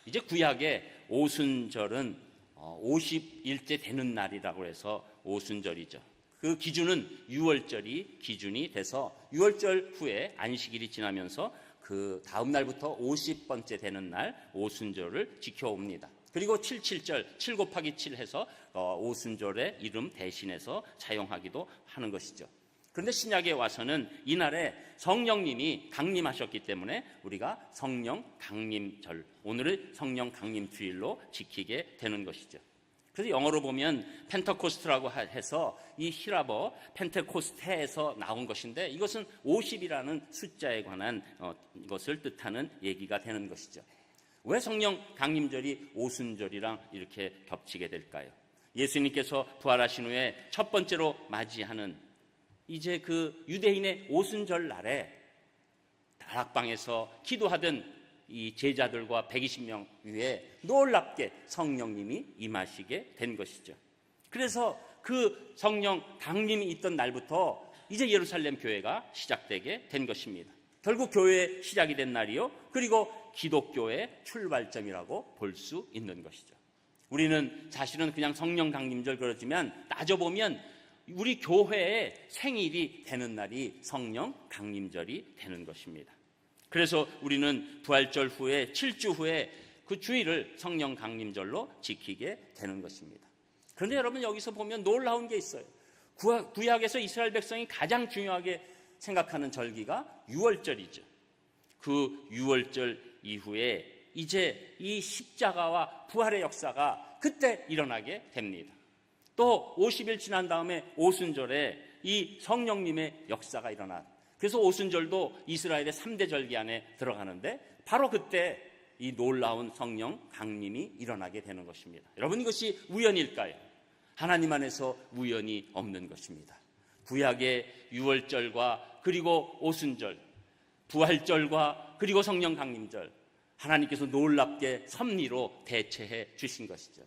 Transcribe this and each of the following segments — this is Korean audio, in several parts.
이제 구약의 오순절은 50일째 되는 날이라고 해서 오순절이죠. 그 기준은 6월절이 기준이 돼서 6월절 후에 안식일이 지나면서 그 다음 날부터 50번째 되는 날 오순절을 지켜옵니다. 그리고 77절 7 곱하기 7 해서 오순절의 이름 대신해서 사용하기도 하는 것이죠. 그런데 신약에 와서는 이날에 성령님이 강림하셨기 때문에 우리가 성령 강림절, 오늘을 성령 강림주일로 지키게 되는 것이죠. 그래서 영어로 보면 펜테코스트라고 해서 이 히라버 펜테코스테에서 나온 것인데 이것은 50이라는 숫자에 관한 것을 뜻하는 얘기가 되는 것이죠. 왜 성령 강림절이 오순절이랑 이렇게 겹치게 될까요? 예수님께서 부활하신 후에 첫 번째로 맞이하는 이제 그 유대인의 오순절 날에 다락방에서 기도하던 이 제자들과 120명 위에 놀랍게 성령님이 임하시게 된 것이죠. 그래서 그 성령 강림이 있던 날부터 이제 예루살렘 교회가 시작되게 된 것입니다. 결국 교회의 시작이 된 날이요, 그리고 기독교의 출발점이라고 볼 수 있는 것이죠. 우리는 사실은 그냥 성령 강림절 그러지만 따져보면 우리 교회의 생일이 되는 날이 성령 강림절이 되는 것입니다. 그래서 우리는 부활절 후에 7주 후에 그 주일을 성령 강림절로 지키게 되는 것입니다. 그런데 여러분 여기서 보면 놀라운 게 있어요. 구약에서 이스라엘 백성이 가장 중요하게 생각하는 절기가 6월절이죠. 그 6월절 이후에 이제 이 십자가와 부활의 역사가 그때 일어나게 됩니다. 또 50일 지난 다음에 오순절에 이 성령님의 역사가 일어나. 그래서 오순절도 이스라엘의 3대 절기 안에 들어가는데 바로 그때 이 놀라운 성령 강림이 일어나게 되는 것입니다. 여러분 이것이 우연일까요? 하나님 안에서 우연이 없는 것입니다. 구약의 6월절과 그리고 오순절, 부활절과 그리고 성령 강림절, 하나님께서 놀랍게 섭리로 대체해 주신 것이죠.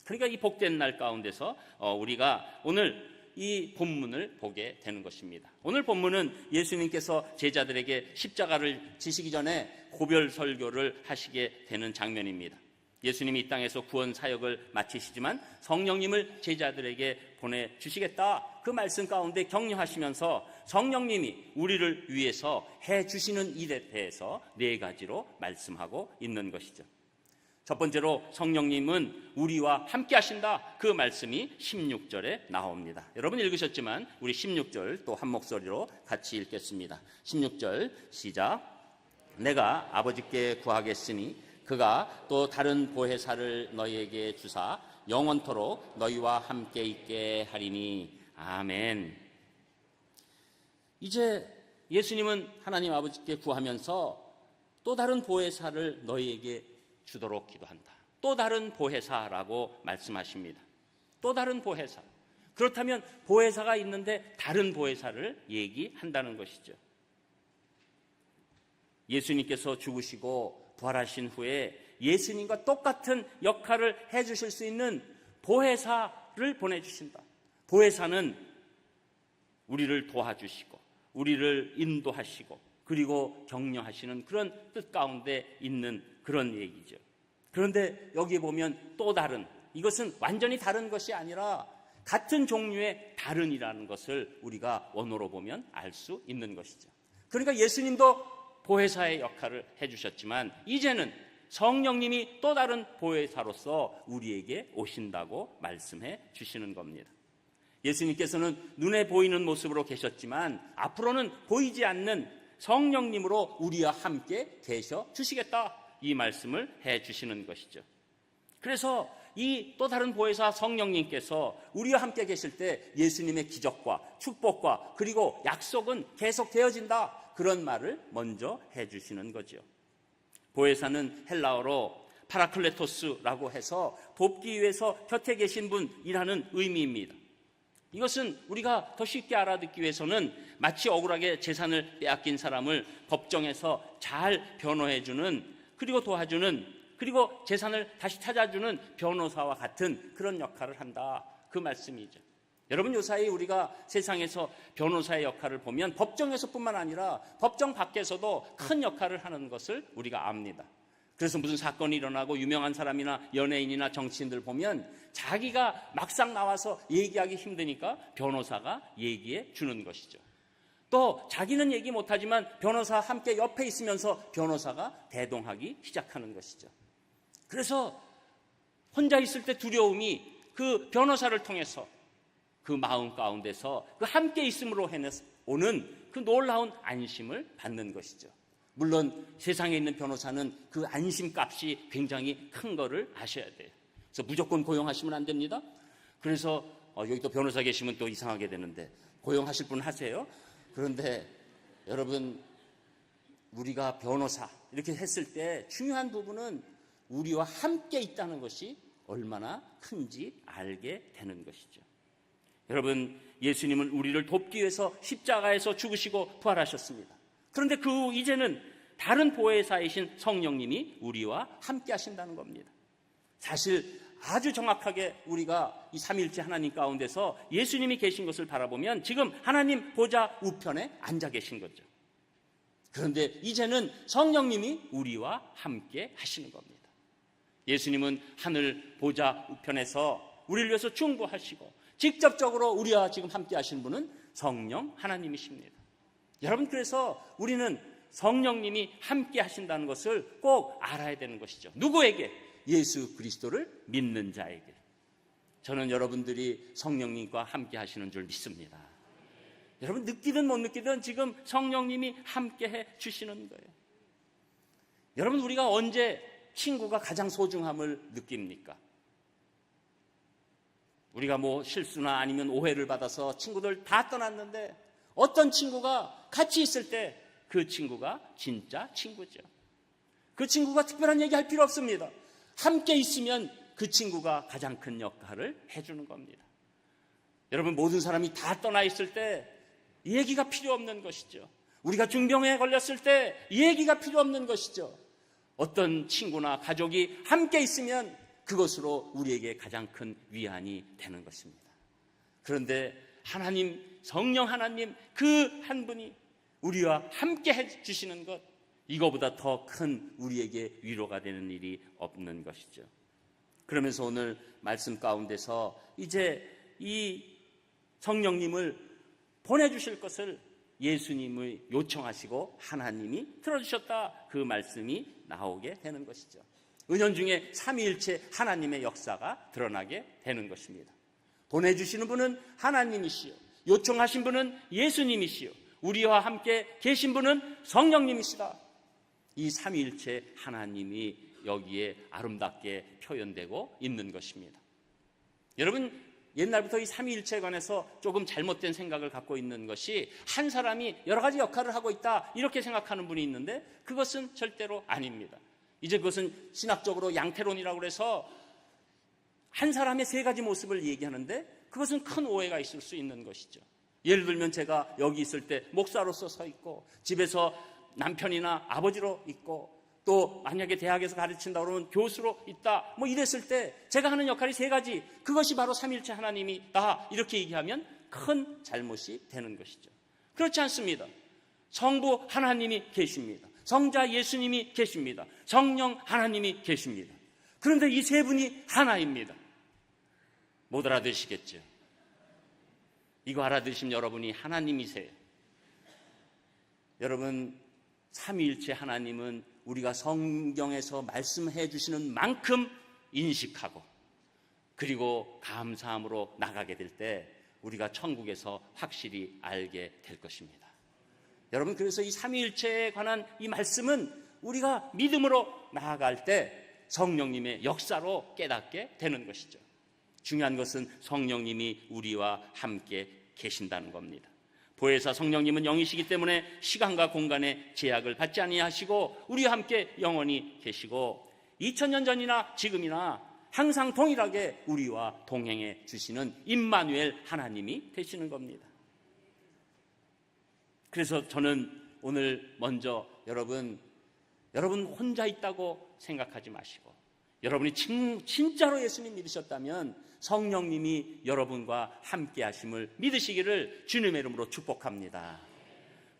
그러니까 이 복된 날 가운데서 우리가 오늘 이 본문을 보게 되는 것입니다. 오늘 본문은 예수님께서 제자들에게 십자가를 지시기 전에 고별 설교를 하시게 되는 장면입니다. 예수님이 이 땅에서 구원 사역을 마치시지만 성령님을 제자들에게 보내주시겠다, 그 말씀 가운데 격려하시면서 성령님이 우리를 위해서 해주시는 일에 대해서 4가지로 말씀하고 있는 것이죠. 첫 번째로 성령님은 우리와 함께 하신다, 그 말씀이 16절에 나옵니다. 여러분 읽으셨지만 우리 16절 또 한 목소리로 같이 읽겠습니다. 16절 시작. 내가 아버지께 구하겠으니 그가 또 다른 보혜사를 너희에게 주사 영원토록 너희와 함께 있게 하리니. 아멘. 이제 예수님은 하나님 아버지께 구하면서 또 다른 보혜사를 너희에게 주도록 기도한다. 또 다른 보혜사라고 말씀하십니다. 또 다른 보혜사. 그렇다면 보혜사가 있는데 다른 보혜사를 얘기한다는 것이죠. 예수님께서 죽으시고 부활하신 후에 예수님과 똑같은 역할을 해주실 수 있는 보혜사를 보내주신다. 보혜사는 우리를 도와주시고 우리를 인도하시고 그리고 격려하시는 그런 뜻 가운데 있는 그런 얘기죠. 그런데 여기 보면 또 다른, 이것은 완전히 다른 것이 아니라 같은 종류의 다른이라는 것을 우리가 원어로 보면 알 수 있는 것이죠. 그러니까 예수님도 보혜사의 역할을 해주셨지만 이제는 성령님이 또 다른 보혜사로서 우리에게 오신다고 말씀해 주시는 겁니다. 예수님께서는 눈에 보이는 모습으로 계셨지만 앞으로는 보이지 않는 성령님으로 우리와 함께 계셔 주시겠다, 이 말씀을 해 주시는 것이죠. 그래서 이 또 다른 보혜사 성령님께서 우리와 함께 계실 때 예수님의 기적과 축복과 그리고 약속은 계속 되어진다, 그런 말을 먼저 해 주시는 거죠. 보혜사는 헬라어로 파라클레토스라고 해서 돕기 위해서 곁에 계신 분이라는 의미입니다. 이것은 우리가 더 쉽게 알아듣기 위해서는 마치 억울하게 재산을 빼앗긴 사람을 법정에서 잘 변호해주는, 그리고 도와주는, 그리고 재산을 다시 찾아주는 변호사와 같은 그런 역할을 한다, 그 말씀이죠. 여러분 요사이 우리가 세상에서 변호사의 역할을 보면 법정에서뿐만 아니라 법정 밖에서도 큰 역할을 하는 것을 우리가 압니다. 그래서 무슨 사건이 일어나고 유명한 사람이나 연예인이나 정치인들 보면 자기가 막상 나와서 얘기하기 힘드니까 변호사가 얘기해 주는 것이죠. 또 자기는 얘기 못하지만 변호사와 함께 옆에 있으면서 변호사가 대동하기 시작하는 것이죠. 그래서 혼자 있을 때 두려움이 그 변호사를 통해서 그 마음 가운데서 그 함께 있음으로 오는 그 놀라운 안심을 받는 것이죠. 물론 세상에 있는 변호사는 그 안심값이 굉장히 큰 거를 아셔야 돼요. 그래서 무조건 고용하시면 안 됩니다. 그래서 여기 또 변호사 계시면 또 이상하게 되는데 고용하실 분 하세요. 그런데 여러분, 우리가 변호사 이렇게 했을 때 중요한 부분은 우리와 함께 있다는 것이 얼마나 큰지 알게 되는 것이죠. 여러분, 예수님은 우리를 돕기 위해서 십자가에서 죽으시고 부활하셨습니다. 그런데 이제는 다른 보혜사이신 성령님이 우리와 함께 하신다는 겁니다. 사실 아주 정확하게 우리가 이 삼위일체 하나님 가운데서 예수님이 계신 것을 바라보면 지금 하나님 보좌 우편에 앉아 계신 거죠. 그런데 이제는 성령님이 우리와 함께 하시는 겁니다. 예수님은 하늘 보좌 우편에서 우리를 위해서 중보하시고 직접적으로 우리와 지금 함께 하시는 분은 성령 하나님이십니다. 여러분, 그래서 우리는 성령님이 함께 하신다는 것을 꼭 알아야 되는 것이죠. 누구에게? 예수 그리스도를 믿는 자에게. 저는 여러분들이 성령님과 함께 하시는 줄 믿습니다. 여러분, 느끼든 못 느끼든 지금 성령님이 함께 해 주시는 거예요. 여러분, 우리가 언제 친구가 가장 소중함을 느낍니까? 우리가 실수나 아니면 오해를 받아서 친구들 다 떠났는데 어떤 친구가 같이 있을 때 그 친구가 진짜 친구죠. 그 친구가 특별한 얘기할 필요 없습니다. 함께 있으면 그 친구가 가장 큰 역할을 해주는 겁니다. 여러분, 모든 사람이 다 떠나 있을 때 얘기가 필요 없는 것이죠. 우리가 중병에 걸렸을 때 얘기가 필요 없는 것이죠. 어떤 친구나 가족이 함께 있으면 그것으로 우리에게 가장 큰 위안이 되는 것입니다. 그런데 하나님, 성령 하나님 그 한 분이 우리와 함께 해주시는 것, 이거보다 더 큰 우리에게 위로가 되는 일이 없는 것이죠. 그러면서 오늘 말씀 가운데서 이제 이 성령님을 보내주실 것을 예수님을 요청하시고 하나님이 들어주셨다, 그 말씀이 나오게 되는 것이죠. 은연중에 삼위일체 하나님의 역사가 드러나게 되는 것입니다. 보내주시는 분은 하나님이시요, 요청하신 분은 예수님이시요, 우리와 함께 계신 분은 성령님이시다. 이 삼위일체 하나님이 여기에 아름답게 표현되고 있는 것입니다. 여러분, 옛날부터 이 삼위일체에 관해서 조금 잘못된 생각을 갖고 있는 것이 한 사람이 여러 가지 역할을 하고 있다, 이렇게 생각하는 분이 있는데 그것은 절대로 아닙니다. 이제 그것은 신학적으로 양태론이라고 해서 한 사람의 세 가지 모습을 얘기하는데 그것은 큰 오해가 있을 수 있는 것이죠. 예를 들면 제가 여기 있을 때 목사로서 서 있고 집에서 남편이나 아버지로 있고 또 만약에 대학에서 가르친다 그러면 교수로 있다, 이랬을 때 제가 하는 역할이 세 가지, 그것이 바로 삼위일체 하나님이다, 이렇게 얘기하면 큰 잘못이 되는 것이죠. 그렇지 않습니다. 성부 하나님이 계십니다. 성자 예수님이 계십니다. 성령 하나님이 계십니다. 그런데 이 세 분이 하나입니다. 못 알아들으시겠죠? 이거 알아들으시면 여러분이 하나님이세요. 여러분, 삼위일체 하나님은 우리가 성경에서 말씀해 주시는 만큼 인식하고 그리고 감사함으로 나가게 될 때 우리가 천국에서 확실히 알게 될 것입니다. 여러분, 그래서 이 삼위일체에 관한 이 말씀은 우리가 믿음으로 나아갈 때 성령님의 역사로 깨닫게 되는 것이죠. 중요한 것은 성령님이 우리와 함께 계신다는 겁니다. 보혜사 성령님은 영이시기 때문에 시간과 공간의 제약을 받지 아니하시고 우리와 함께 영원히 계시고 2000년 전이나 지금이나 항상 동일하게 우리와 동행해 주시는 임마누엘 하나님이 되시는 겁니다. 그래서 저는 오늘 먼저 여러분 혼자 있다고 생각하지 마시고, 여러분이 진짜로 예수님 믿으셨다면 성령님이 여러분과 함께 하심을 믿으시기를 주님의 이름으로 축복합니다.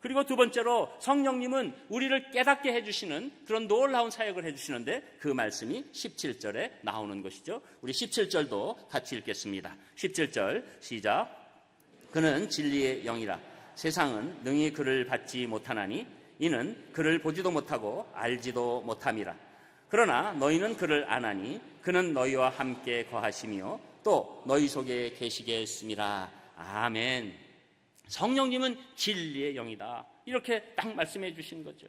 그리고 두 번째로 성령님은 우리를 깨닫게 해주시는 그런 놀라운 사역을 해주시는데 그 말씀이 17절에 나오는 것이죠. 우리 17절도 같이 읽겠습니다. 17절 시작. 그는 진리의 영이라 세상은 능히 그를 받지 못하나니 이는 그를 보지도 못하고 알지도 못함이라. 그러나 너희는 그를 아나니 그는 너희와 함께 거하시며 또 너희 속에 계시게 했음이라. 아멘. 성령님은 진리의 영이다. 이렇게 딱 말씀해 주신 거죠.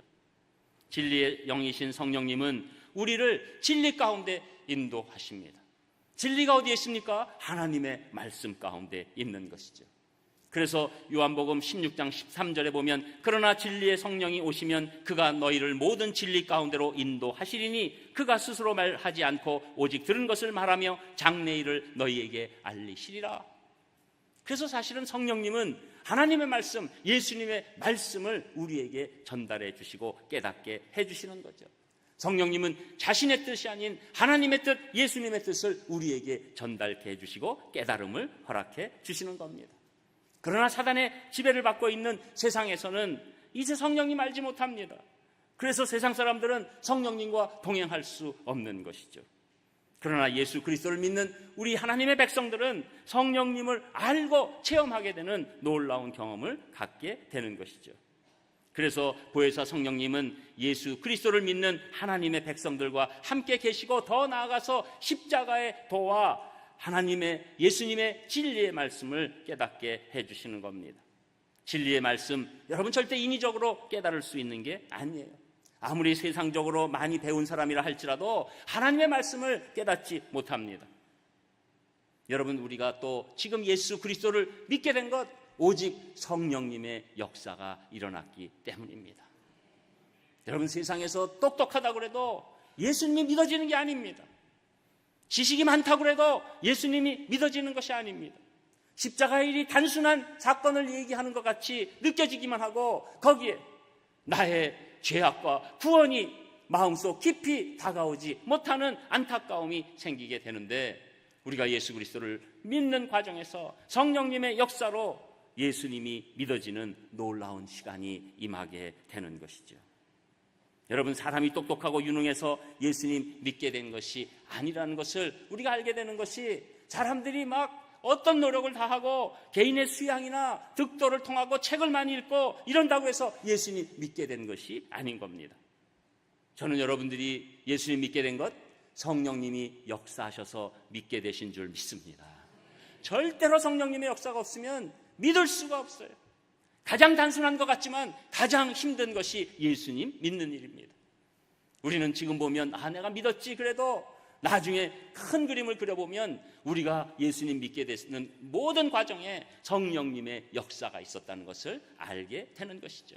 진리의 영이신 성령님은 우리를 진리 가운데 인도하십니다. 진리가 어디에 있습니까? 하나님의 말씀 가운데 있는 것이죠. 그래서 요한복음 16장 13절에 보면 그러나 진리의 성령이 오시면 그가 너희를 모든 진리 가운데로 인도하시리니 그가 스스로 말하지 않고 오직 들은 것을 말하며 장래일을 너희에게 알리시리라. 그래서 사실은 성령님은 하나님의 말씀, 예수님의 말씀을 우리에게 전달해 주시고 깨닫게 해 주시는 거죠. 성령님은 자신의 뜻이 아닌 하나님의 뜻, 예수님의 뜻을 우리에게 전달해 주시고 깨달음을 허락해 주시는 겁니다. 그러나 사단의 지배를 받고 있는 세상에서는 이제 성령님 알지 못합니다. 그래서 세상 사람들은 성령님과 동행할 수 없는 것이죠. 그러나 예수 그리스도를 믿는 우리 하나님의 백성들은 성령님을 알고 체험하게 되는 놀라운 경험을 갖게 되는 것이죠. 그래서 보혜사 성령님은 예수 그리스도를 믿는 하나님의 백성들과 함께 계시고 더 나아가서 십자가의 도와 하나님의 예수님의 진리의 말씀을 깨닫게 해주시는 겁니다. 진리의 말씀, 여러분 절대 인위적으로 깨달을 수 있는 게 아니에요. 아무리 세상적으로 많이 배운 사람이라 할지라도 하나님의 말씀을 깨닫지 못합니다. 여러분, 우리가 또 지금 예수 그리스도를 믿게 된 것 오직 성령님의 역사가 일어났기 때문입니다. 여러분, 세상에서 똑똑하다고 해도 예수님이 믿어지는 게 아닙니다. 지식이 많다고 해도 예수님이 믿어지는 것이 아닙니다. 십자가의 일이 단순한 사건을 얘기하는 것 같이 느껴지기만 하고 거기에 나의 죄악과 구원이 마음속 깊이 다가오지 못하는 안타까움이 생기게 되는데, 우리가 예수 그리스도를 믿는 과정에서 성령님의 역사로 예수님이 믿어지는 놀라운 시간이 임하게 되는 것이죠. 여러분, 사람이 똑똑하고 유능해서 예수님 믿게 된 것이 아니라는 것을 우리가 알게 되는 것이, 사람들이 막 어떤 노력을 다하고 개인의 수양이나 득도를 통하고 책을 많이 읽고 이런다고 해서 예수님 믿게 된 것이 아닌 겁니다. 저는 여러분들이 예수님 믿게 된 것 성령님이 역사하셔서 믿게 되신 줄 믿습니다. 절대로 성령님의 역사가 없으면 믿을 수가 없어요. 가장 단순한 것 같지만 가장 힘든 것이 예수님 믿는 일입니다. 우리는 지금 보면 내가 믿었지, 그래도 나중에 큰 그림을 그려보면 우리가 예수님 믿게 되는 모든 과정에 성령님의 역사가 있었다는 것을 알게 되는 것이죠.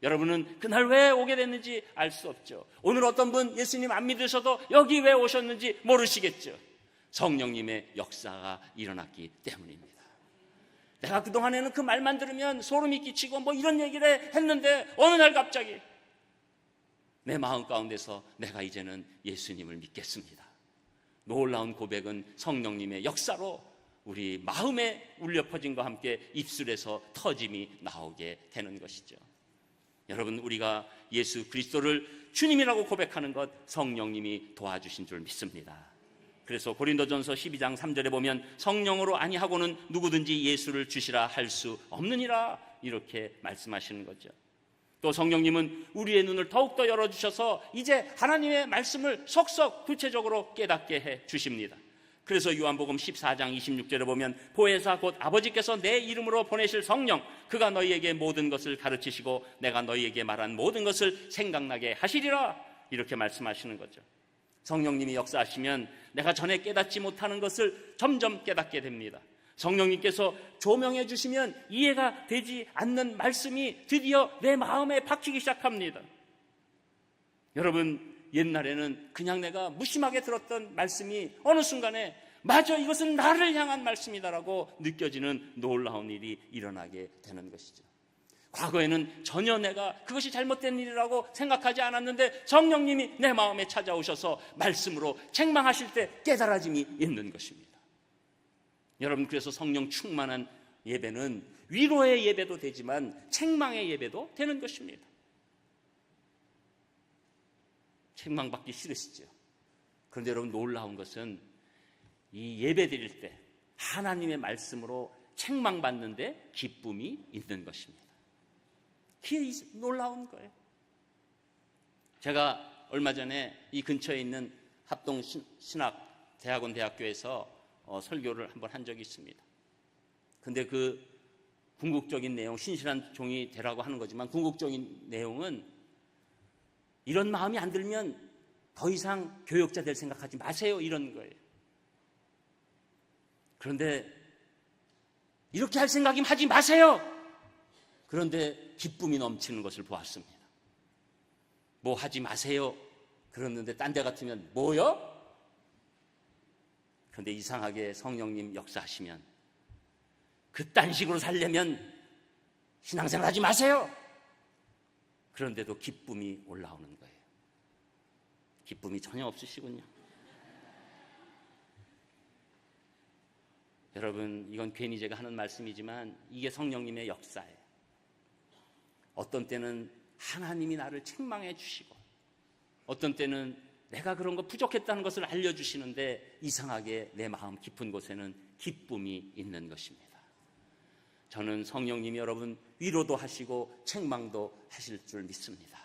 여러분은 그날 왜 오게 됐는지 알 수 없죠. 오늘 어떤 분 예수님 안 믿으셔도 여기 왜 오셨는지 모르시겠죠. 성령님의 역사가 일어났기 때문입니다. 내가 그동안에는 그 말만 들으면 소름이 끼치고 뭐 이런 얘기를 했는데 어느 날 갑자기 내 마음 가운데서 내가 이제는 예수님을 믿겠습니다. 놀라운 고백은 성령님의 역사로 우리 마음에 울려 퍼짐과 함께 입술에서 터짐이 나오게 되는 것이죠. 여러분, 우리가 예수 그리스도를 주님이라고 고백하는 것 성령님이 도와주신 줄 믿습니다. 그래서 고린도전서 12장 3절에 보면 성령으로 아니하고는 누구든지 예수를 주시라 할 수 없느니라, 이렇게 말씀하시는 거죠. 또 성령님은 우리의 눈을 더욱더 열어주셔서 이제 하나님의 말씀을 속속 구체적으로 깨닫게 해 주십니다. 그래서 요한복음 14장 26절에 보면 보혜사 곧 아버지께서 내 이름으로 보내실 성령, 그가 너희에게 모든 것을 가르치시고 내가 너희에게 말한 모든 것을 생각나게 하시리라, 이렇게 말씀하시는 거죠. 성령님이 역사하시면 내가 전에 깨닫지 못하는 것을 점점 깨닫게 됩니다. 성령님께서 조명해 주시면 이해가 되지 않는 말씀이 드디어 내 마음에 박히기 시작합니다. 여러분, 옛날에는 그냥 내가 무심하게 들었던 말씀이 어느 순간에 맞아, 이것은 나를 향한 말씀이다라고 느껴지는 놀라운 일이 일어나게 되는 것이죠. 과거에는 전혀 내가 그것이 잘못된 일이라고 생각하지 않았는데 성령님이 내 마음에 찾아오셔서 말씀으로 책망하실 때 깨달아짐이 있는 것입니다. 여러분, 그래서 성령 충만한 예배는 위로의 예배도 되지만 책망의 예배도 되는 것입니다. 책망받기 싫으시죠? 그런데 여러분, 놀라운 것은 이 예배 드릴 때 하나님의 말씀으로 책망받는데 기쁨이 있는 것입니다. 그게 놀라운 거예요. 제가 얼마 전에 이 근처에 있는 합동 신학 대학원 대학교에서 설교를 한번 한 적이 있습니다. 근데 그 궁극적인 내용, 신실한 종이 되라고 하는 거지만 궁극적인 내용은 이런 마음이 안 들면 더 이상 교역자 될 생각하지 마세요, 이런 거예요. 그런데 이렇게 할 생각이면 하지 마세요. 그런데 기쁨이 넘치는 것을 보았습니다. 뭐 하지 마세요 그러는데 딴 데 같으면 뭐요? 그런데 이상하게 성령님 역사하시면 그딴 식으로 살려면 신앙생활 하지 마세요. 그런데도 기쁨이 올라오는 거예요. 기쁨이 전혀 없으시군요. 여러분, 이건 괜히 제가 하는 말씀이지만 이게 성령님의 역사예요. 어떤 때는 하나님이 나를 책망해 주시고, 어떤 때는 내가 그런 거 부족했다는 것을 알려주시는데 이상하게 내 마음 깊은 곳에는 기쁨이 있는 것입니다. 저는 성령님이 여러분 위로도 하시고 책망도 하실 줄 믿습니다.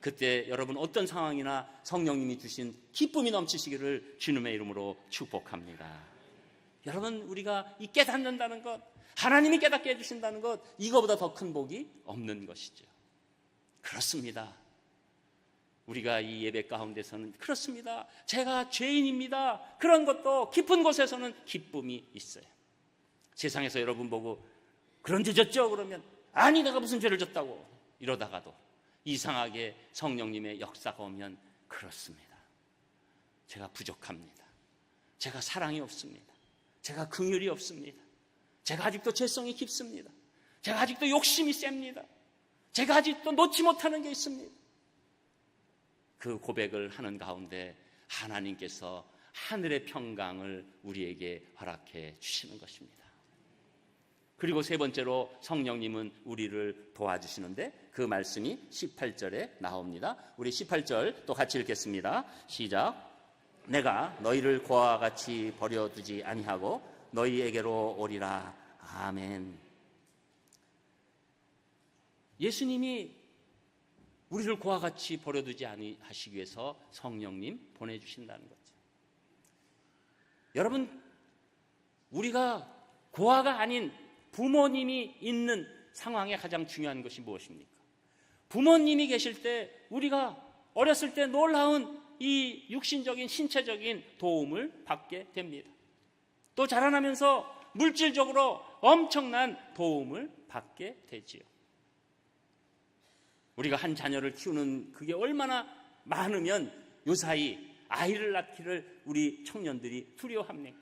그때 여러분 어떤 상황이나 성령님이 주신 기쁨이 넘치시기를 주님의 이름으로 축복합니다. 여러분, 우리가 이 깨닫는다는 것, 하나님이 깨닫게 해주신다는 것, 이거보다 더 큰 복이 없는 것이죠. 그렇습니다. 우리가 이 예배 가운데서는 그렇습니다. 제가 죄인입니다. 그런 것도 깊은 곳에서는 기쁨이 있어요. 세상에서 여러분 보고 그런 죄 졌죠? 그러면 아니, 내가 무슨 죄를 졌다고 이러다가도 이상하게 성령님의 역사가 오면 그렇습니다. 제가 부족합니다. 제가 사랑이 없습니다. 제가 긍휼이 없습니다. 제가 아직도 죄성이 깊습니다. 제가 아직도 욕심이 셉니다. 제가 아직도 놓지 못하는 게 있습니다. 그 고백을 하는 가운데 하나님께서 하늘의 평강을 우리에게 허락해 주시는 것입니다. 그리고 세 번째로 성령님은 우리를 도와주시는데 그 말씀이 18절에 나옵니다. 우리 18절 또 같이 읽겠습니다. 시작. 내가 너희를 고아와 같이 버려두지 아니하고 너희에게로 오리라. 아멘. 예수님이 우리를 고아와 같이 버려두지 아니하시기 위해서 성령님 보내주신다는 거죠. 여러분, 우리가 고아가 아닌 부모님이 있는 상황에 가장 중요한 것이 무엇입니까? 부모님이 계실 때 우리가 어렸을 때 놀라운 이 육신적인 신체적인 도움을 받게 됩니다. 또 자라나면서 물질적으로 엄청난 도움을 받게 되지요. 우리가 한 자녀를 키우는 그게 얼마나 많으면 요사이 아이를 낳기를 우리 청년들이 두려워합니까?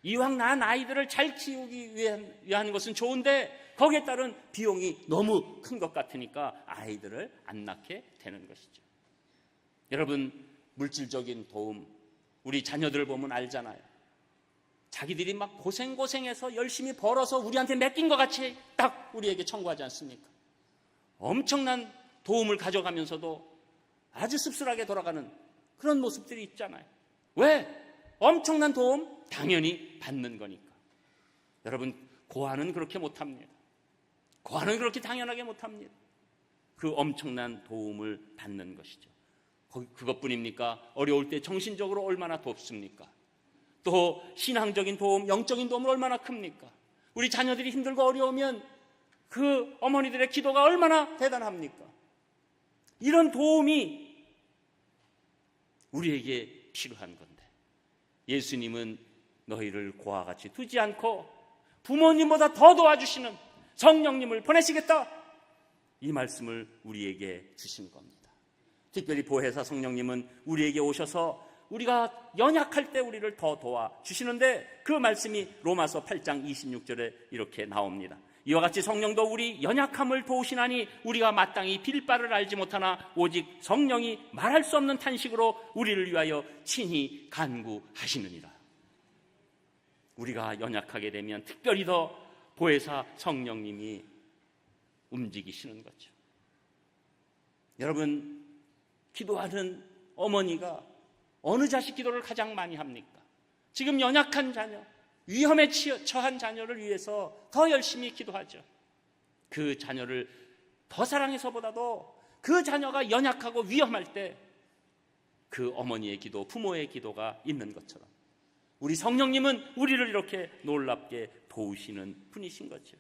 이왕 낳은 아이들을 잘 키우기 위한 것은 좋은데 거기에 따른 비용이 너무 큰 것 같으니까 아이들을 안 낳게 되는 것이죠. 여러분, 물질적인 도움, 우리 자녀들 보면 알잖아요. 자기들이 막 고생해서 열심히 벌어서 우리한테 맡긴 것 같이 딱 우리에게 청구하지 않습니까? 엄청난 도움을 가져가면서도 아주 씁쓸하게 돌아가는 그런 모습들이 있잖아요. 왜? 엄청난 도움 당연히 받는 거니까. 여러분, 고아는 그렇게 못합니다. 고아는 그렇게 당연하게 못합니다. 그 엄청난 도움을 받는 것이죠. 그것뿐입니까? 어려울 때 정신적으로 얼마나 돕습니까? 또 신앙적인 도움, 영적인 도움은 얼마나 큽니까? 우리 자녀들이 힘들고 어려우면 그 어머니들의 기도가 얼마나 대단합니까? 이런 도움이 우리에게 필요한 건데 예수님은 너희를 고아와 같이 두지 않고 부모님보다 더 도와주시는 성령님을 보내시겠다, 이 말씀을 우리에게 주신 겁니다. 특별히 보혜사 성령님은 우리에게 오셔서 우리가 연약할 때 우리를 더 도와주시는데 그 말씀이 로마서 8장 26절에 이렇게 나옵니다. 이와 같이 성령도 우리 연약함을 도우시나니 우리가 마땅히 빌 바를 알지 못하나 오직 성령이 말할 수 없는 탄식으로 우리를 위하여 친히 간구하시느니라. 우리가 연약하게 되면 특별히 더 보혜사 성령님이 움직이시는 거죠. 여러분, 기도하는 어머니가 어느 자식 기도를 가장 많이 합니까? 지금 연약한 자녀, 위험에 처한 자녀를 위해서 더 열심히 기도하죠. 그 자녀를 더 사랑해서보다도 그 자녀가 연약하고 위험할 때 그 어머니의 기도, 부모의 기도가 있는 것처럼 우리 성령님은 우리를 이렇게 놀랍게 도우시는 분이신 거죠.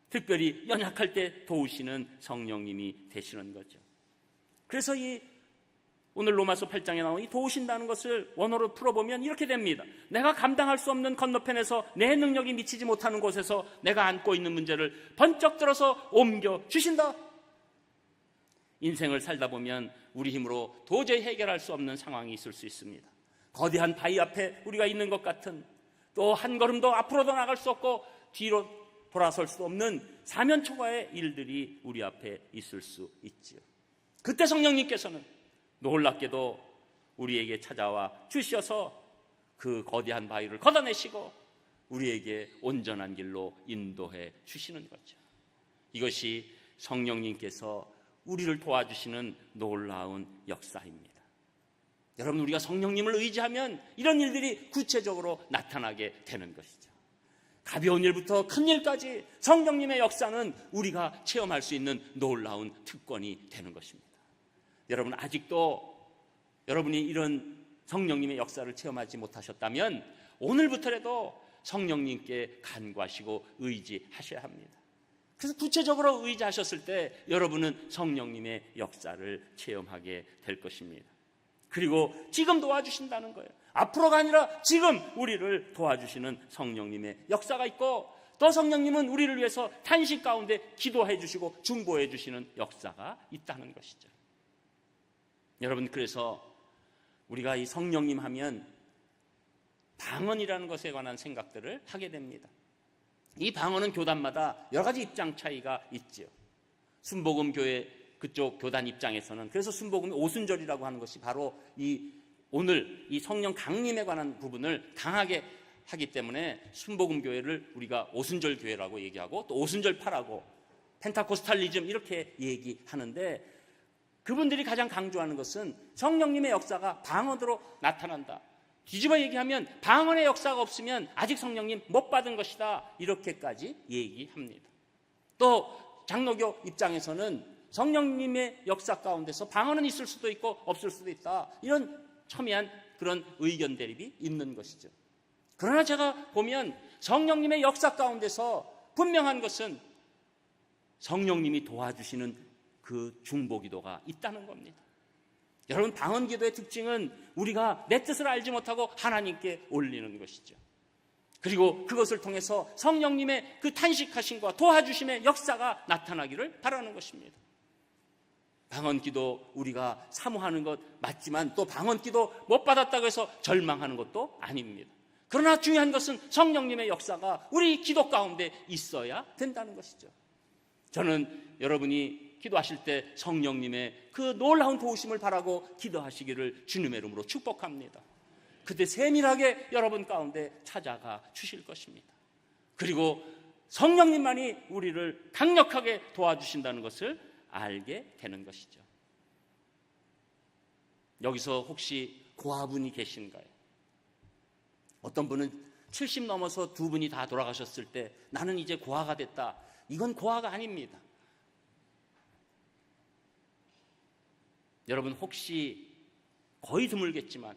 특별히 연약할 때 도우시는 성령님이 되시는 거죠. 그래서 오늘 로마서 8장에 나온 이 도우신다는 것을 원어로 풀어보면 이렇게 됩니다. 내가 감당할 수 없는 건너편에서 내 능력이 미치지 못하는 곳에서 내가 안고 있는 문제를 번쩍 들어서 옮겨 주신다. 인생을 살다 보면 우리 힘으로 도저히 해결할 수 없는 상황이 있을 수 있습니다. 거대한 바위 앞에 우리가 있는 것 같은, 또 한 걸음도 앞으로도 나갈 수 없고 뒤로 돌아설 수 없는 사면초가의 일들이 우리 앞에 있을 수 있지요. 그때 성령님께서는 놀랍게도 우리에게 찾아와 주셔서 그 거대한 바위를 걷어내시고 우리에게 온전한 길로 인도해 주시는 거죠. 이것이 성령님께서 우리를 도와주시는 놀라운 역사입니다. 여러분, 우리가 성령님을 의지하면 이런 일들이 구체적으로 나타나게 되는 것이죠. 가벼운 일부터 큰 일까지 성령님의 역사는 우리가 체험할 수 있는 놀라운 특권이 되는 것입니다. 여러분, 아직도 여러분이 이런 성령님의 역사를 체험하지 못하셨다면 오늘부터라도 성령님께 간구하시고 의지하셔야 합니다. 그래서 구체적으로 의지하셨을 때 여러분은 성령님의 역사를 체험하게 될 것입니다. 그리고 지금 도와주신다는 거예요. 앞으로가 아니라 지금 우리를 도와주시는 성령님의 역사가 있고, 또 성령님은 우리를 위해서 탄식 가운데 기도해 주시고 중보해 주시는 역사가 있다는 것이죠. 여러분, 그래서 우리가 이 성령님 하면 방언이라는 것에 관한 생각들을 하게 됩니다. 이 방언은 교단마다 여러 가지 입장 차이가 있죠. 순복음 교회 그쪽 교단 입장에서는 그래서 순복음이 오순절이라고 하는 것이 바로 오늘 이 성령 강림에 관한 부분을 강하게 하기 때문에 순복음 교회를 우리가 오순절 교회라고 얘기하고 또 오순절파라고 펜타코스탈리즘 이렇게 얘기하는데, 그분들이 가장 강조하는 것은 성령님의 역사가 방언으로 나타난다. 뒤집어 얘기하면 방언의 역사가 없으면 아직 성령님 못 받은 것이다, 이렇게까지 얘기합니다. 또 장로교 입장에서는 성령님의 역사 가운데서 방언은 있을 수도 있고 없을 수도 있다, 이런 첨예한 그런 의견 대립이 있는 것이죠. 그러나 제가 보면 성령님의 역사 가운데서 분명한 것은 성령님이 도와주시는 그 중보기도가 있다는 겁니다. 여러분, 방언기도의 특징은 우리가 내 뜻을 알지 못하고 하나님께 올리는 것이죠. 그리고 그것을 통해서 성령님의 그 탄식하심과 도와주심의 역사가 나타나기를 바라는 것입니다. 방언기도 우리가 사모하는 것 맞지만 또 방언기도 못 받았다고 해서 절망하는 것도 아닙니다. 그러나 중요한 것은 성령님의 역사가 우리 기도 가운데 있어야 된다는 것이죠. 저는 여러분이 기도하실 때 성령님의 그 놀라운 도우심을 바라고 기도하시기를 주님의 이름으로 축복합니다. 그때 세밀하게 여러분 가운데 찾아가 주실 것입니다. 그리고 성령님만이 우리를 강력하게 도와주신다는 것을 알게 되는 것이죠. 여기서 혹시 고아분이 계신가요? 어떤 분은 70 넘어서 두 분이 다 돌아가셨을 때 나는 이제 고아가 됐다. 이건 고아가 아닙니다. 여러분, 혹시 거의 드물겠지만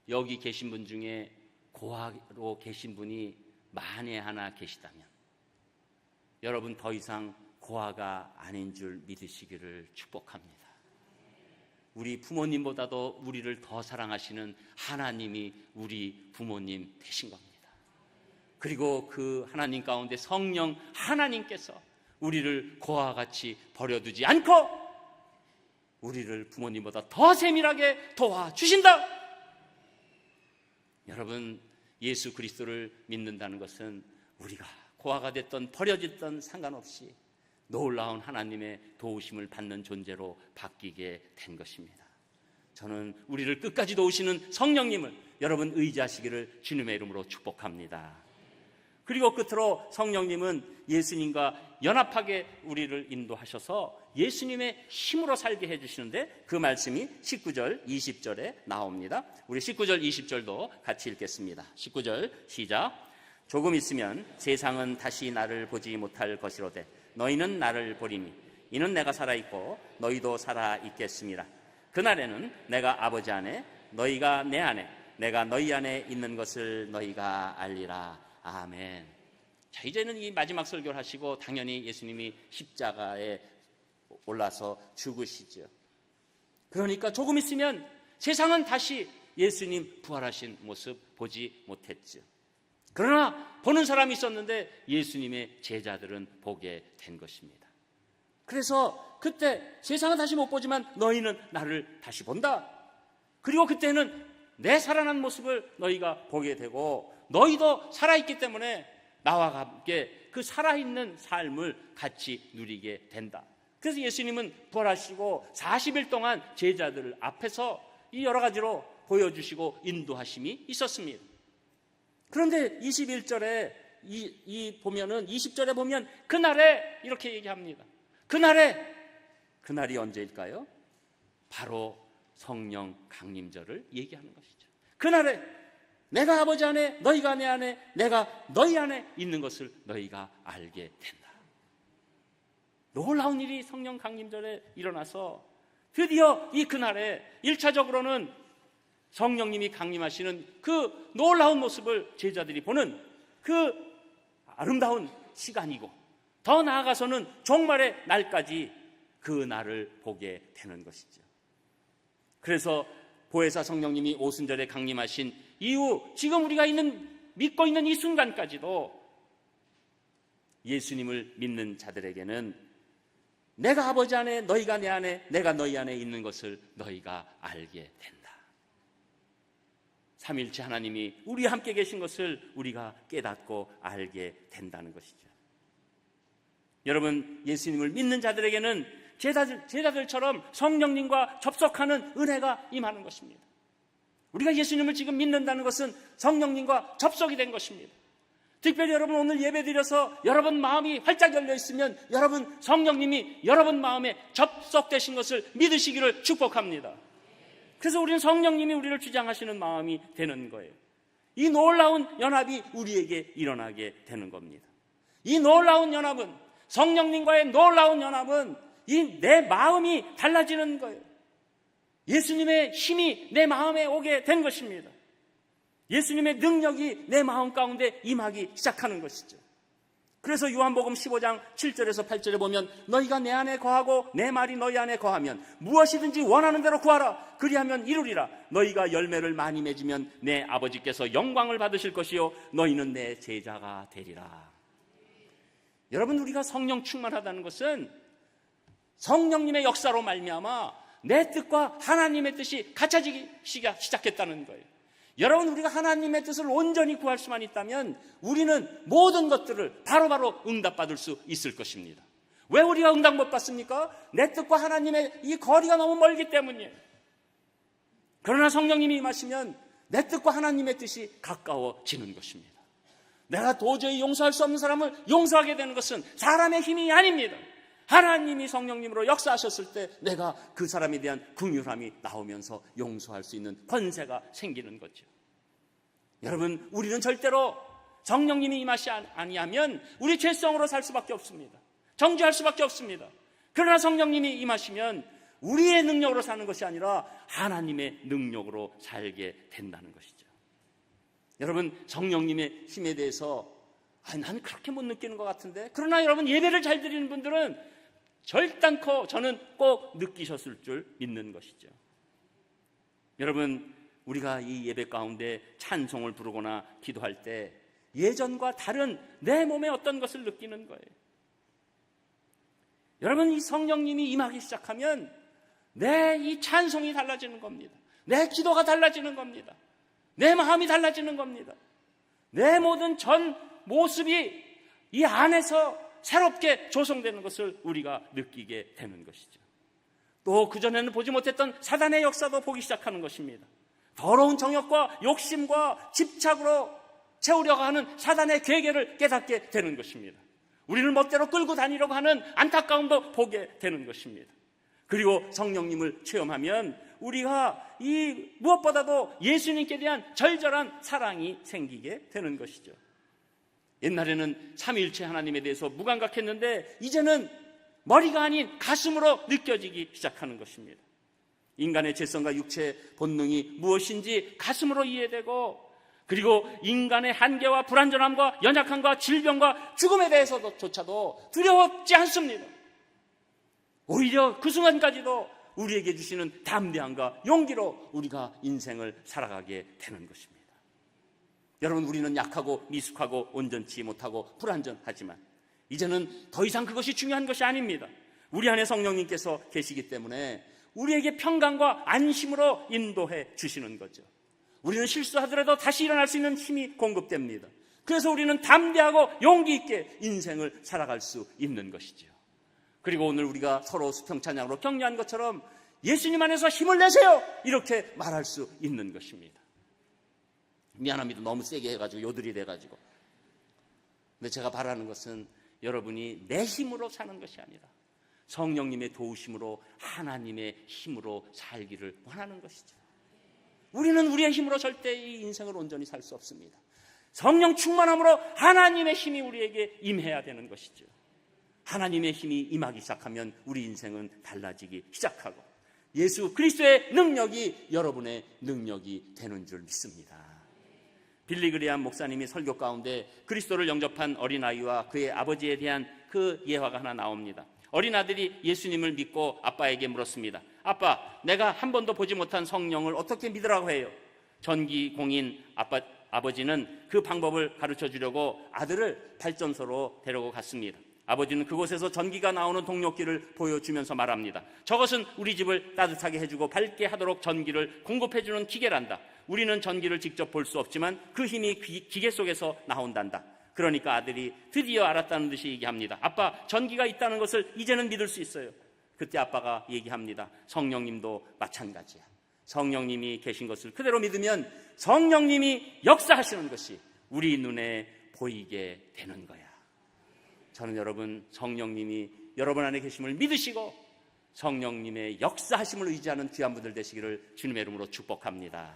여기 계신 분 중에 고아로 계신 분이 만에 하나 계시다면 여러분 더 이상 고아가 아닌 줄 믿으시기를 축복합니다. 우리 부모님보다도 우리를 더 사랑하시는 하나님이 우리 부모님 되신 겁니다. 그리고 그 하나님 가운데 성령 하나님께서 우리를 고아와 같이 버려두지 않고 우리를 부모님보다 더 세밀하게 도와주신다. 여러분, 예수 그리스도를 믿는다는 것은 우리가 고아가 됐던 버려졌던 상관없이 놀라운 하나님의 도우심을 받는 존재로 바뀌게 된 것입니다. 저는 우리를 끝까지 도우시는 성령님을 여러분 의지하시기를 주님의 이름으로 축복합니다. 그리고 끝으로 성령님은 예수님과 연합하게 우리를 인도하셔서 예수님의 힘으로 살게 해주시는데 그 말씀이 19절, 20절에 나옵니다. 우리 19절, 20절도 같이 읽겠습니다. 19절 시작. 조금 있으면 세상은 다시 나를 보지 못할 것이로되 너희는 나를 보리니 이는 내가 살아있고 너희도 살아있겠습니다. 그날에는 내가 아버지 안에 너희가 내 안에 내가 너희 안에 있는 것을 너희가 알리라. 아멘. 자, 이제는 이 마지막 설교를 하시고 당연히 예수님이 십자가에 올라서 죽으시죠. 그러니까 조금 있으면 세상은 다시 예수님 부활하신 모습 보지 못했죠. 그러나 보는 사람이 있었는데 예수님의 제자들은 보게 된 것입니다. 그래서 그때 세상은 다시 못 보지만 너희는 나를 다시 본다. 그리고 그때는 내 살아난 모습을 너희가 보게 되고 너희도 살아있기 때문에 나와 함께 그 살아있는 삶을 같이 누리게 된다. 그래서 예수님은 부활하시고 40일 동안 제자들 앞에서 이 여러 가지로 보여주시고 인도하심이 있었습니다. 그런데 21절에 보면은 20절에 보면 그날에 이렇게 얘기합니다. 그날이 언제일까요? 바로 성령 강림절을 얘기하는 것이죠. 그날에 내가 아버지 안에 너희가 내 안에 내가 너희 안에 있는 것을 너희가 알게 된다. 놀라운 일이 성령 강림절에 일어나서 드디어 이 그날에 1차적으로는 성령님이 강림하시는 그 놀라운 모습을 제자들이 보는 그 아름다운 시간이고 더 나아가서는 종말의 날까지 그 날을 보게 되는 것이죠. 그래서 보혜사 성령님이 오순절에 강림하신 이후 지금 우리가 믿고 있는 이 순간까지도 예수님을 믿는 자들에게는 내가 아버지 안에 너희가 내 안에 내가 너희 안에 있는 것을 너희가 알게 된다. 삼일체 하나님이 우리와 함께 계신 것을 우리가 깨닫고 알게 된다는 것이죠. 여러분, 예수님을 믿는 자들에게는 제자들처럼 성령님과 접속하는 은혜가 임하는 것입니다. 우리가 예수님을 지금 믿는다는 것은 성령님과 접속이 된 것입니다. 특별히 여러분 오늘 예배드려서 여러분 마음이 활짝 열려 있으면 여러분 성령님이 여러분 마음에 접속되신 것을 믿으시기를 축복합니다. 그래서 우리는 성령님이 우리를 주장하시는 마음이 되는 거예요. 이 놀라운 연합이 우리에게 일어나게 되는 겁니다. 이 놀라운 연합은 성령님과의 놀라운 연합은 이 내 마음이 달라지는 거예요. 예수님의 힘이 내 마음에 오게 된 것입니다. 예수님의 능력이 내 마음 가운데 임하기 시작하는 것이죠. 그래서 요한복음 15장 7절에서 8절에 보면 너희가 내 안에 거하고 내 말이 너희 안에 거하면 무엇이든지 원하는 대로 구하라. 그리하면 이루리라. 너희가 열매를 많이 맺으면 내 아버지께서 영광을 받으실 것이요 너희는 내 제자가 되리라. 여러분, 우리가 성령 충만하다는 것은 성령님의 역사로 말미암아 내 뜻과 하나님의 뜻이 갖춰지기 시작했다는 거예요. 여러분, 우리가 하나님의 뜻을 온전히 구할 수만 있다면 우리는 모든 것들을 바로바로 응답받을 수 있을 것입니다. 왜 우리가 응답 못 받습니까? 내 뜻과 하나님의 이 거리가 너무 멀기 때문이에요. 그러나 성령님이 임하시면 내 뜻과 하나님의 뜻이 가까워지는 것입니다. 내가 도저히 용서할 수 없는 사람을 용서하게 되는 것은 사람의 힘이 아닙니다. 하나님이 성령님으로 역사하셨을 때 내가 그 사람에 대한 긍휼함이 나오면서 용서할 수 있는 권세가 생기는 거죠. 여러분, 우리는 절대로 성령님이 임하시 아니하면 우리 죄성으로 살 수밖에 없습니다. 정죄할 수밖에 없습니다. 그러나 성령님이 임하시면 우리의 능력으로 사는 것이 아니라 하나님의 능력으로 살게 된다는 것이죠. 여러분, 성령님의 힘에 대해서 나는 그렇게 못 느끼는 것 같은데, 그러나 여러분 예배를 잘 드리는 분들은 절단코 저는 꼭 느끼셨을 줄 믿는 것이죠. 여러분, 우리가 이 예배 가운데 찬송을 부르거나 기도할 때 예전과 다른 내 몸에 어떤 것을 느끼는 거예요. 여러분, 이 성령님이 임하기 시작하면 내 이 찬송이 달라지는 겁니다. 내 기도가 달라지는 겁니다. 내 마음이 달라지는 겁니다. 내 모든 전 모습이 이 안에서 새롭게 조성되는 것을 우리가 느끼게 되는 것이죠. 또 그전에는 보지 못했던 사단의 역사도 보기 시작하는 것입니다. 더러운 정욕과 욕심과 집착으로 채우려고 하는 사단의 계계를 깨닫게 되는 것입니다. 우리를 멋대로 끌고 다니려고 하는 안타까움도 보게 되는 것입니다. 그리고 성령님을 체험하면 우리가 이 무엇보다도 예수님께 대한 절절한 사랑이 생기게 되는 것이죠. 옛날에는 삼위일체 하나님에 대해서 무감각했는데 이제는 머리가 아닌 가슴으로 느껴지기 시작하는 것입니다. 인간의 죄성과 육체의 본능이 무엇인지 가슴으로 이해되고, 그리고 인간의 한계와 불완전함과 연약함과 질병과 죽음에 대해서조차도 두려웠지 않습니다. 오히려 그 순간까지도 우리에게 주시는 담대함과 용기로 우리가 인생을 살아가게 되는 것입니다. 여러분, 우리는 약하고 미숙하고 온전치 못하고 불완전하지만 이제는 더 이상 그것이 중요한 것이 아닙니다. 우리 안에 성령님께서 계시기 때문에 우리에게 평강과 안심으로 인도해 주시는 거죠. 우리는 실수하더라도 다시 일어날 수 있는 힘이 공급됩니다. 그래서 우리는 담대하고 용기 있게 인생을 살아갈 수 있는 것이죠. 그리고 오늘 우리가 서로 수평찬양으로 격려한 것처럼 예수님 안에서 힘을 내세요, 이렇게 말할 수 있는 것입니다. 미안합니다. 너무 세게 해가지고 요들이 돼가지고. 근데 제가 바라는 것은 여러분이 내 힘으로 사는 것이 아니라 성령님의 도우심으로, 하나님의 힘으로 살기를 원하는 것이죠. 우리는 우리의 힘으로 절대 이 인생을 온전히 살 수 없습니다. 성령 충만함으로 하나님의 힘이 우리에게 임해야 되는 것이죠. 하나님의 힘이 임하기 시작하면 우리 인생은 달라지기 시작하고 예수 그리스도의 능력이 여러분의 능력이 되는 줄 믿습니다. 빌리 그레이엄 목사님이 설교 가운데 그리스도를 영접한 어린아이와 그의 아버지에 대한 그 예화가 하나 나옵니다. 어린아들이 예수님을 믿고 아빠에게 물었습니다. 아빠, 내가 한 번도 보지 못한 성령을 어떻게 믿으라고 해요? 전기공인 아버지는 그 방법을 가르쳐 주려고 아들을 발전소로 데리고 갔습니다. 아버지는 그곳에서 전기가 나오는 동력기를 보여주면서 말합니다. 저것은 우리 집을 따뜻하게 해주고 밝게 하도록 전기를 공급해주는 기계란다. 우리는 전기를 직접 볼 수 없지만 그 힘이 기계 속에서 나온단다. 그러니까 아들이 드디어 알았다는 듯이 얘기합니다. 아빠, 전기가 있다는 것을 이제는 믿을 수 있어요. 그때 아빠가 얘기합니다. 성령님도 마찬가지야. 성령님이 계신 것을 그대로 믿으면 성령님이 역사하시는 것이 우리 눈에 보이게 되는 거야. 저는 여러분, 성령님이 여러분 안에 계심을 믿으시고 성령님의 역사하심을 의지하는 귀한 분들 되시기를 주님의 이름으로 축복합니다.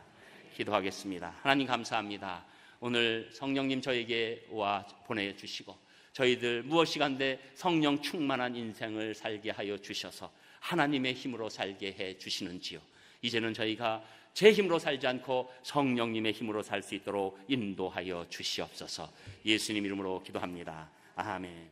기도하겠습니다. 하나님 감사합니다. 오늘 성령님 저에게 와 보내주시고 저희들 무엇이 간데 성령 충만한 인생을 살게 하여 주셔서 하나님의 힘으로 살게 해 주시는지요. 이제는 저희가 제 힘으로 살지 않고 성령님의 힘으로 살 수 있도록 인도하여 주시옵소서. 예수님 이름으로 기도합니다. 아멘.